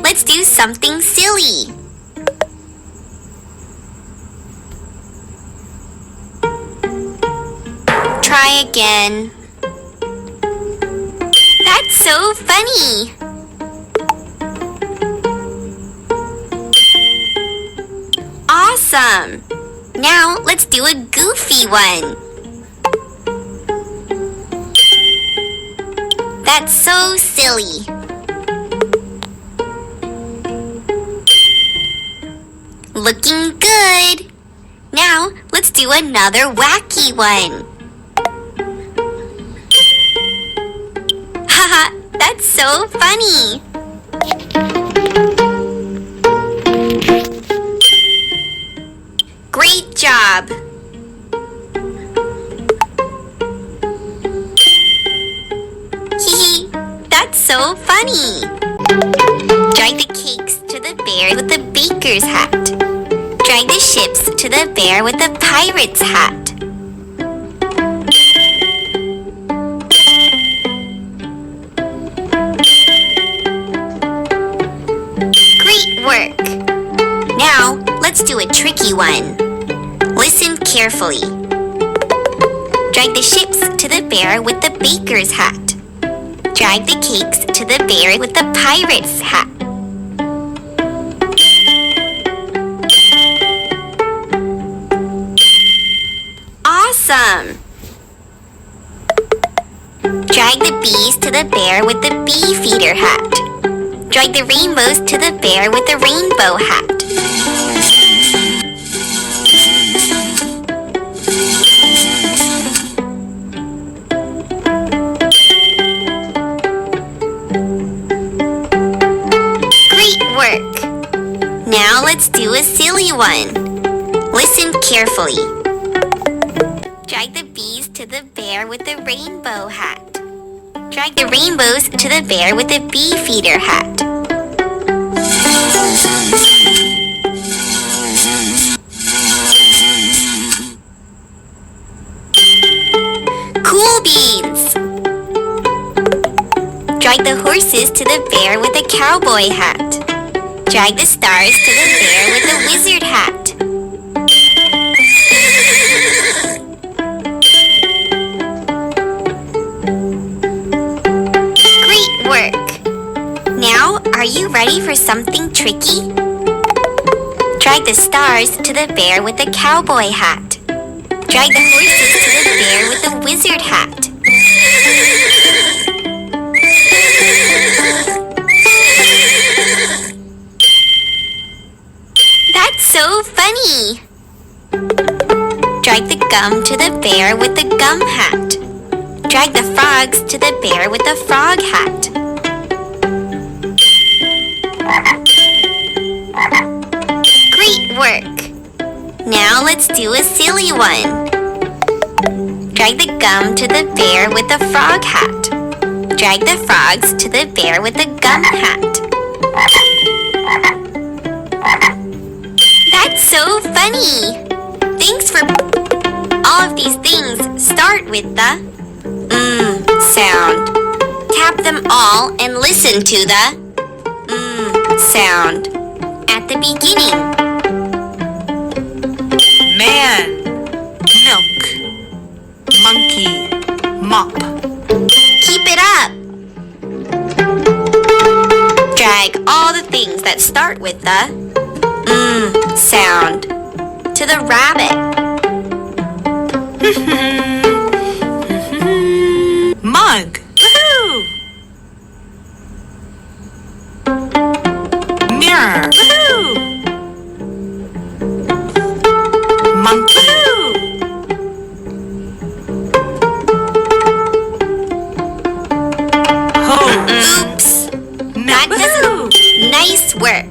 let's do something silly. Try again. That's so funny. Awesome! Now let's do a goofy one. That's so silly. Looking good. Now let's do another wacky one. Haha, that's so funny. Great job! Hehe, that's so funny! Drag the cakes to the bear with the baker's hat. Drag the ships to the bear with the pirate's hat. Great work! Now, let's do a tricky one. Listen carefully. Drag the ships to the bear with the baker's hat. Drag the cakes to the bear with the pirate's hat. Awesome! Drag the bees to the bear with the bee feeder hat. Drag the rainbows to the bear with the rainbow hat. Great work! Now let's do a silly one. Listen carefully. Drag the bees to the bear with the rainbow hat. Drag the rainbows to the bear with the bee feeder hat. Cool beans! Drag the horses to the bear with the cowboy hat. Drag the stars to the bear with the wizard hat. Great work! Now, are you ready for something tricky? Drag the stars to the bear with the cowboy hat. Drag the horses to the bear with the wizard hat. That's so funny! Drag the gum to the bear with the gum hat. Drag the frogs to the bear with the frog hat. Great work! Now let's do a silly one. Drag the gum to the bear with the frog hat. Drag the frogs to the bear with the gum hat. That's so funny! Thanks for... All of these things start with the sound. Tap them all and listen to the sound at the beginning. Man, milk, monkey, mop. Keep it up! Drag all the things that start with the sound to the rabbit. Mug, woohoo! Mirror, woohoo! Monkey, hose. Oops! That doesn't... Nice work!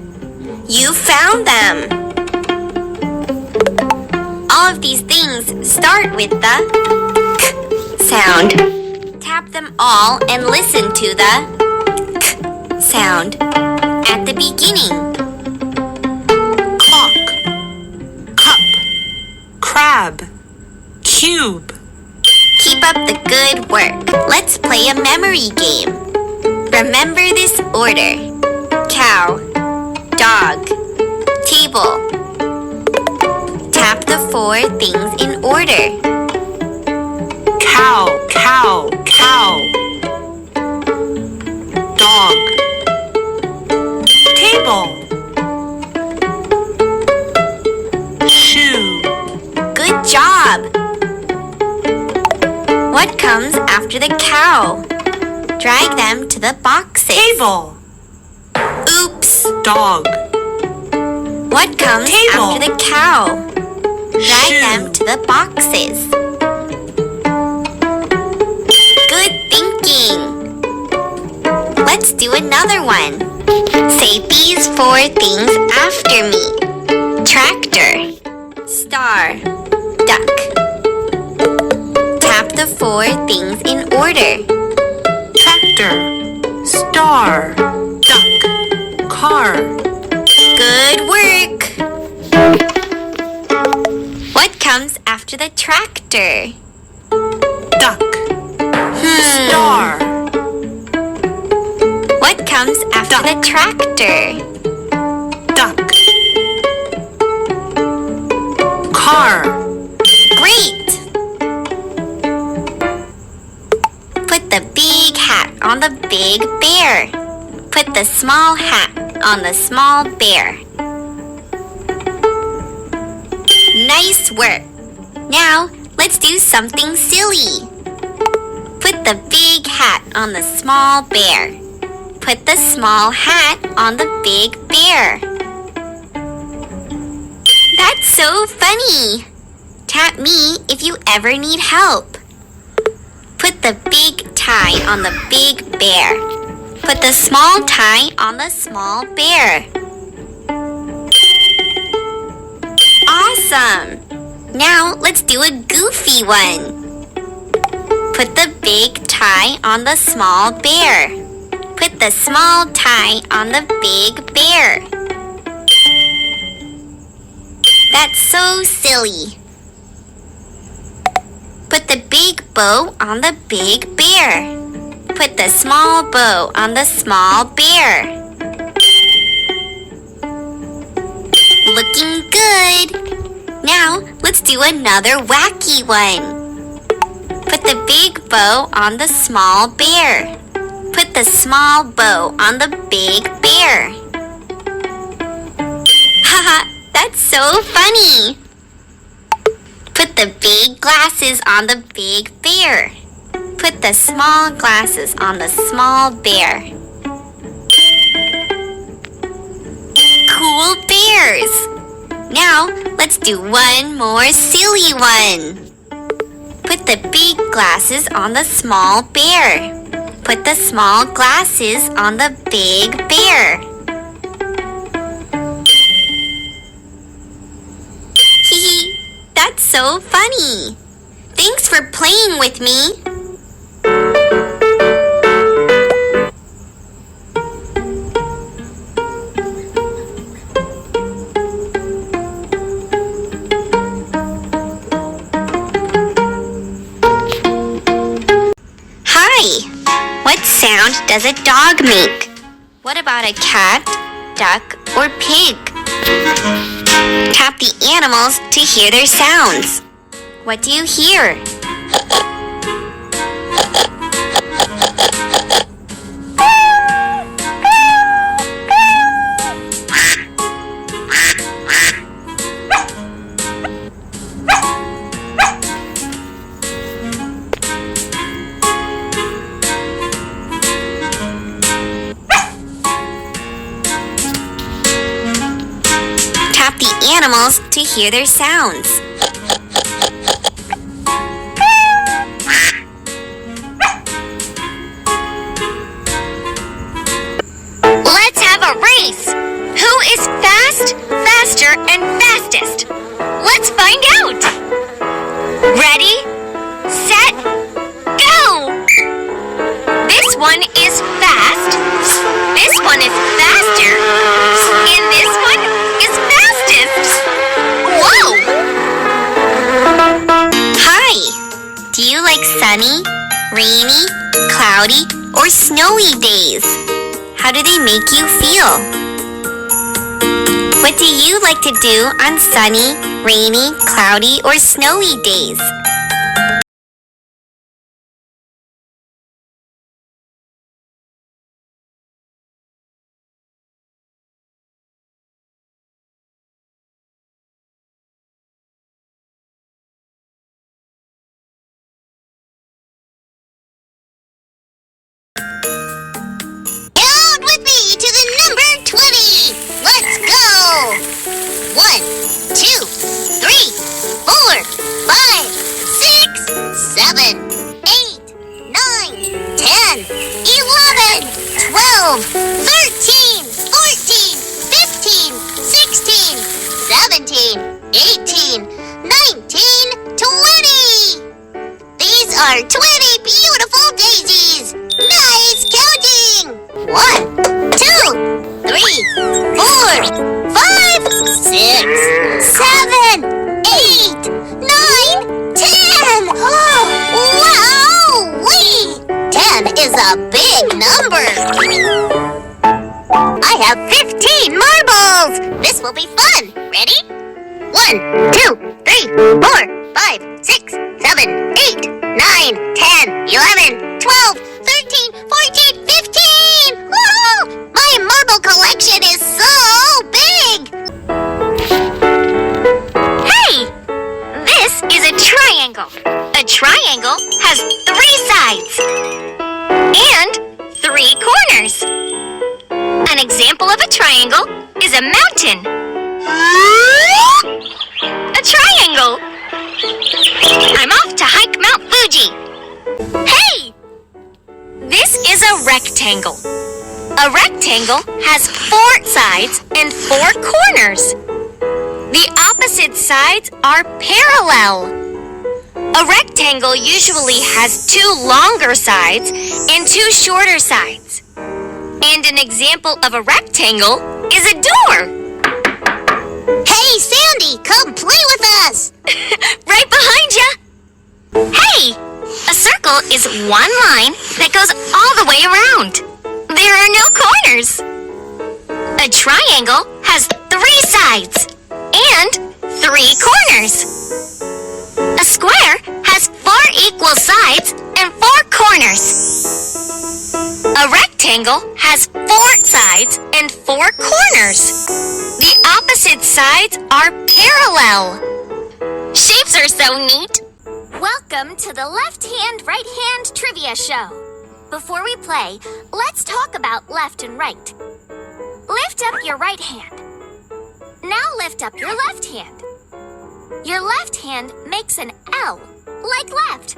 You found them! All of these things start with the k sound. Tap them all and listen to the k sound at the beginning. Clock, cup, crab, cube. Keep up the good work. Let's play a memory game. Remember this order: cow, Dog. Table. Tap the 4 things in order. Cow, cow, cow. Dog. Table. Shoe. Good job! What comes after the cow? Drag them to the boxes. Table. Oops! Dog. What comes Table. after the cow? Drag Shoe. them to the boxes. Good thinking! Let's do another one. Say these 4 things after me. Tractor. Star. Duck. Tap the 4 things in order. Tractor. Star. Duck. Car. Good work! What comes after the tractor? Duck. Star. What comes after Duck. the tractor? Duck. Car. Great! Put the big hat on the big bear. Put the small hat on the small bear. Nice work! Now, let's do something silly. Put the big hat on the small bear. Put the small hat on the big bear. That's so funny! Tap me if you ever need help. Put the big tie on the big bear. Put the small tie on the small bear. Awesome! Now let's do a goofy one. Put the big tie on the small bear. Put the small tie on the big bear. That's so silly. Put the big bow on the big bear. Put the small bow on the small bear. Looking good! Now, let's do another wacky one. Put the big bow on the small bear. Put the small bow on the big bear. Haha, that's so funny! Put the big glasses on the big bear. Put the small glasses on the small bear. Cool bears! Now, let's do one more silly one. Put the big glasses on the small bear. Put the small glasses on the big bear. Hehe, that's so funny. Thanks for playing with me. What sound does a dog make? What about a cat, duck, or pig? Tap the animals to hear their sounds. What do you hear? Tap the animals to hear their sounds. Let's have a race! Who is fast, faster, and fastest? Let's find out! Ready, set, go! This one is fast, this one is faster, and this one is fastest! Whoa! Hi! Do you like sunny, rainy, cloudy, or snowy days? How do they make you feel? What do you like to do on sunny, rainy, cloudy, or snowy days? Count with me to the number 20. Let's go. 1, 2, 3, 4, 5, 6, 7, 8, 9, 10, 11, 12, 13, 14, 15, 16, 17, 18, 19, 20. These are 20 beautiful daisies. Nice counting. 1, 2, 3, 4, 5, 6, 7, 8, 9, 10. Wow-wee! 10 is a big number. I have 15 marbles. This will be fun. Ready? 1, 2, 3, 4, 5, 6, 7, 8, 9, 10, 11, 12, 13, 14, 15! Woo! My marble collection is so big! Hey! This is a triangle. A triangle has 3 sides and 3 corners. An example of a triangle is a mountain. A triangle. I'm off to hike Mount Fuji. Hey! This is a rectangle. A rectangle has 4 sides and 4 corners. The opposite sides are parallel. A rectangle usually has 2 longer sides and 2 shorter sides. And an example of a rectangle is a door. Hey, Sandy, come play with us! Right behind ya! Hey! A circle is one line that goes all the way around. There are no corners. A triangle has 3 sides and 3 corners. A square has 4 equal sides and 4 corners. A rectangle has 4 sides and 4 corners. The opposite sides are parallel. Shapes are so neat. Welcome to the Left Hand, Right Hand Trivia Show. Before we play, let's talk about left and right. Lift up your right hand. Now lift up your left hand. Your left hand makes an L, like left.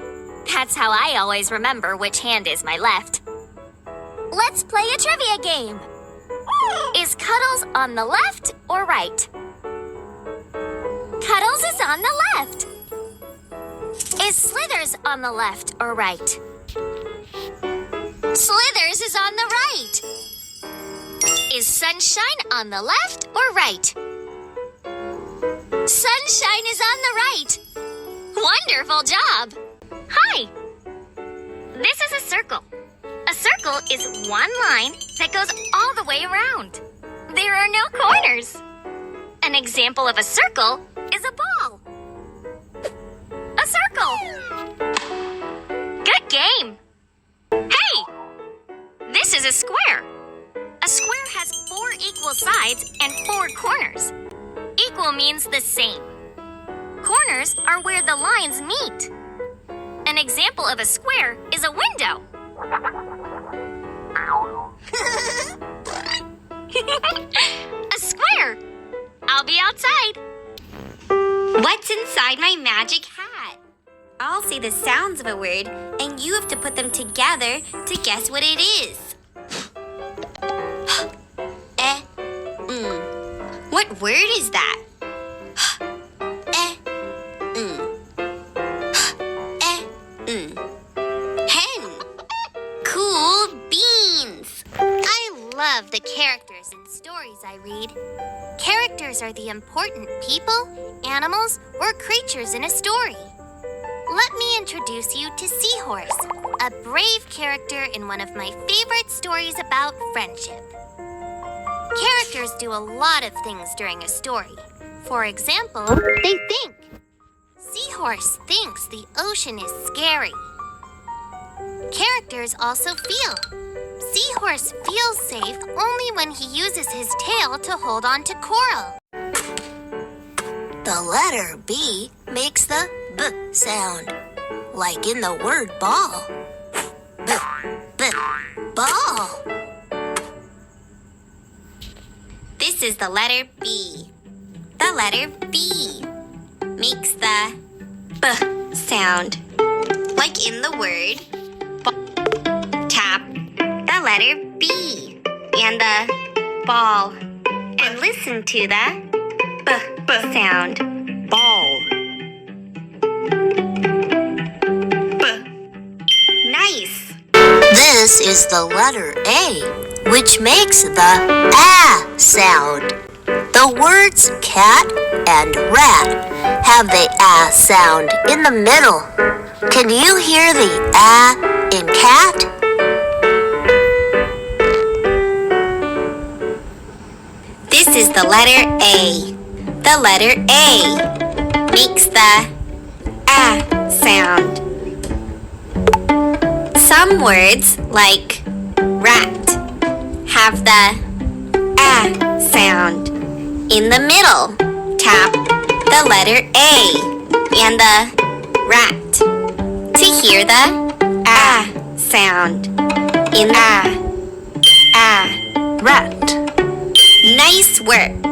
That's how I always remember which hand is my left. Let's play a trivia game. Is Cuddles on the left or right? Cuddles is on the left. Is Slithers on the left or right? Slithers is on the right. Is Sunshine on the left or right? Sunshine is on the right. Wonderful job. Hi. This is a circle. A circle is one line that goes all the way around. There are no corners. An example of a circle is a ball. A circle. Good game. Hey! This is a square. A square has 4 equal sides and 4 corners. Equal means the same. Corners are where the lines meet. An example of a square is a window. A square. I'll be outside. What's inside my magic hat? I'll say the sounds of a word, and you have to put them together to guess what it is. What word is that? Hen. Cool beans. I love the characters in stories I read. Characters are the important people, animals, or creatures in a story. Let me introduce you to Seahorse, a brave character in one of my favorite stories about friendship. Characters do a lot of things during a story. For example, they think. Seahorse thinks the ocean is scary. Characters also feel. Seahorse feels safe only when he uses his tail to hold on to coral. The letter B makes the B sound, like in the word ball. B, B, ball. This is the letter B. The letter B makes the B sound, like in the word tap the letter B and the ball, and listen to the B sound. Ball. Nice! This is the letter A, which makes the A sound. The words cat and rat have the A sound in the middle. Can you hear the A in cat? This is the letter A. The letter A makes the A sound. Some words, like rat, have the A sound. In the middle, tap the letter A and the rat to hear the A sound. In A, Rat. nice work!